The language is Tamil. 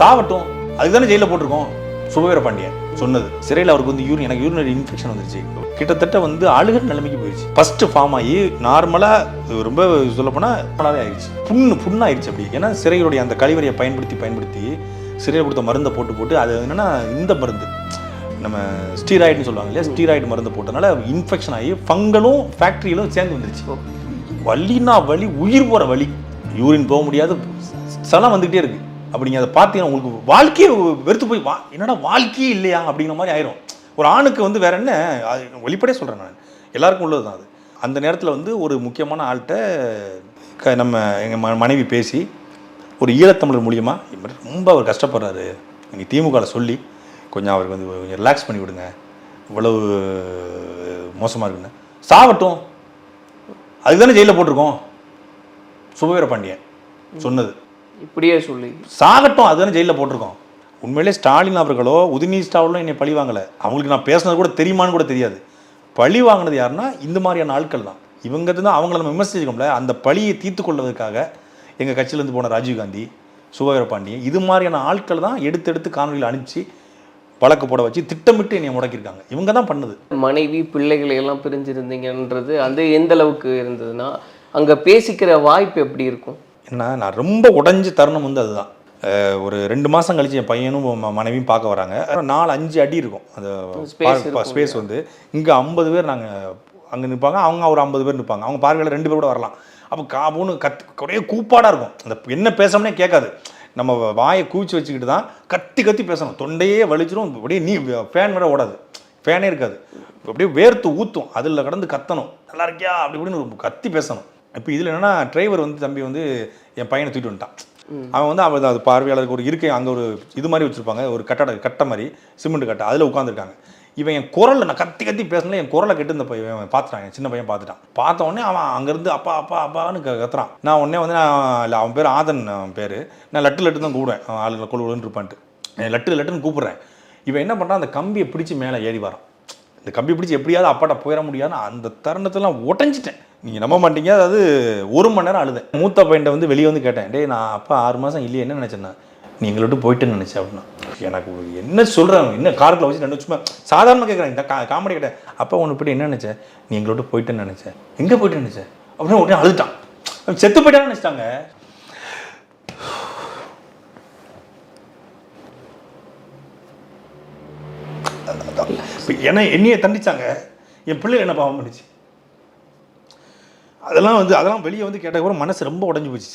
சாவட்டும், அதுக்கு தானே ஜெயிலில் போட்டிருக்கோம். சுபவீர பாண்டியன் சொன்னது. சிறையில் அவருக்கு வந்து எனக்கு யூரினரி இன்ஃபெக்ஷன் வந்துருச்சு. கிட்டத்தட்ட வந்து அழுகிற நிலைமைக்கு போயிடுச்சு. ஃபர்ஸ்ட் ஃபார்ம் ஆகி நார்மலாக ரொம்ப சொல்லப்போனால் நார்மலாகவே ஆயிடுச்சு. புண்ணாயிடுச்சு அப்படி. ஏன்னா சிறையுடைய அந்த கழிவறையை பயன்படுத்தி சிறையில் கொடுத்த மருந்தை போட்டு அது என்னென்னா இந்த மருந்து நம்ம ஸ்டீராய்டுன்னு சொல்லுவாங்க இல்லையா, ஸ்டீராய்டு மருந்து போட்டதுனால இன்ஃபெக்ஷன் ஆகி ஃபங்கலும் ஃபேக்ட்ரியிலும் சேர்ந்து வந்துருச்சு. வலினா வலி, உயிர் போகிற வலி, யூரின் போக முடியாது, சலம் வந்துக்கிட்டே இருக்குது. அப்படி நீங்கள் அதை பார்த்தீங்கன்னா உங்களுக்கு வாழ்க்கையே வெறுத்து போய் என்னடா வாழ்க்கையே இல்லையா அப்படிங்கிற மாதிரி ஆயிரும். ஒரு ஆணுக்கு வந்து வேற என்ன, வெளிப்படையே சொல்கிறேன் நான், எல்லாருக்கும் உள்ளது தான் அது. அந்த நேரத்தில் வந்து ஒரு முக்கியமான ஆள்கிட்ட நம்ம எங்கள் மனைவி பேசி ஒரு ஈழத்தமிழர் மூலியமாக ரொம்ப அவர் கஷ்டப்படுறாரு, நீங்கள் திமுகவில் சொல்லி கொஞ்சம் அவருக்கு வந்து கொஞ்சம் ரிலாக்ஸ் பண்ணி விடுங்க, இவ்வளவு மோசமாக இருக்குன்னு. சாவட்டும், அதுக்கு தானே ஜெயிலில் போட்டிருக்கோம். சுபவீர பாண்டியன் சொன்னது. இப்படியே சொல்லி சாகட்டும், அதுதானே ஜெயிலில் போட்டிருக்கோம். உண்மையிலே ஸ்டாலின் அவர்களோ உதயநிதி ஸ்டாலினோ என்னை பழி வாங்கலை. அவங்களுக்கு நான் பேசுனது கூட தெரியுமான்னு கூட தெரியாது. பழி வாங்கினது யாருன்னா இந்த மாதிரியான ஆட்கள் தான். இவங்க தான் அவங்கள நம்ம விமர்சிக்கோம்ல, அந்த பழியை தீர்த்து கொள்வதற்காக எங்கள் கட்சியிலேருந்து போன ராஜீவ்காந்தி, சுபவீர பாண்டியன், இது மாதிரியான ஆட்கள் தான் எடுத்து காணொலியில் அனுப்பிச்சு வழக்கு போட வச்சு திட்டமிட்டு என்னை முடக்கியிருக்காங்க. இவங்க தான் பண்ணுது. மனைவி பிள்ளைகளை எல்லாம் பிரிஞ்சிருந்தீங்கன்றது அது எந்த அளவுக்கு இருந்ததுன்னா அங்கே பேசிக்கிற வாய்ப்பு எப்படி இருக்கும்? ஏன்னா நான் ரொம்ப உடஞ்சி தருணம் வந்து அதுதான். ஒரு 2 மாதம் கழிச்சு என் பையனும் மனைவியும் பார்க்க வராங்க. 4-5 அடி இருக்கும் அந்த ஸ்பேஸ் வந்து. இங்கே 50 பேர் நாங்கள் அங்கே நிற்பாங்க, அவங்க ஒரு 50 பேர் நிற்பாங்க. அவங்க பார்வையில் 2 பேர் கூட வரலாம். அப்போ காபுன்னு ஒரே கூப்பாடாக இருக்கும். அந்த என்ன பேசணும்னே கேட்காது. நம்ம வாயை கூச்சி வச்சுக்கிட்டு தான் கத்தி பேசணும். தொண்டையே வலிச்சிடும். அப்படியே ஃபேன் கூட ஓடாது, ஃபேனே இருக்காது. அப்படியே வேர்த்து ஊற்றும், அதில் கடந்து கத்தணும், நல்லா இருக்கியா அப்படி இப்படின்னு கத்தி பேசணும். இப்போ இதில் என்னென்னா டிரைவர் வந்து தம்பி வந்து என் பையனை தூக்கிட்டு வந்துட்டான். அவன் வந்து அவன் அது பார்வையாளருக்கு ஒரு இருக்கை அங்கே ஒரு இது மாதிரி வச்சுருப்பாங்க, ஒரு கட்டை மாதிரி சிமெண்ட் கட்டை, அதில் உட்காந்துருக்காங்க. இவன் என் குரலில் நான் கத்தி பேசல, என் குரலை கெட்டு இந்த பையன் பார்த்துட்டான், என் சின்ன பையன் பார்த்துட்டான். பார்த்த உடனே அவன் அங்கேருந்து அப்பா அப்பான்னு கத்துறான். நான் உடனே வந்து இல்லை அவன் பேர் ஆதன், அவன் பேர். நான் லட்டு தான் கூப்பிடுவேன், ஆளுங்களை கொள்ளுன்னு இருப்பான்ட்டு லட்டுன்னு கூப்பிட்றேன். இவன் என்ன பண்ணுறான், அந்த கம்பியை பிடிச்சி மேலே ஏறி வரான். இந்த கம்பி பிடிச்சி எப்படியாவது அப்பாட்ட போயிட முடியாதுன்னு அந்த தருணத்தெல்லாம் உடஞ்சிட்டேன். நீங்கள் நம்ப மாட்டீங்க, அதாவது 1 மணி நேரம் அழுதேன். மூத்த பையன்ட்ட வந்து வெளியே வந்து கேட்டேன், டே நான் அப்பா 6 மாதம் இல்லையே, என்ன நினச்சேன்னா நீ எங்களை விட்டு போயிட்டுன்னு நினச்சேன் அப்படின்னா. எனக்கு என்ன சொல்கிறேன், என்ன காரத்தில் வச்சு நான் சும்மா சாதாரணமாக கேட்குறேன், இந்த காமெடி கேட்டேன். அப்பா ஒன்று போய்ட்டு என்ன நினச்சேன், நீ எங்களை விட்டு போயிட்டுன்னு நினச்சேன். எங்கே போயிட்டு நினச்சேன் அப்படின்னு உடனே அழுதுட்டான். செத்து போயிட்டான்னு நினச்சிட்டாங்க. ஏன்னா என்னையே தண்டிச்சாங்க, என் பிள்ளை என்ன பாவம் பண்ணிச்சு. அதெல்லாம் வெளியே வந்து கேட்ட கூட மனசு ரொம்ப உடஞ்சி போச்சு.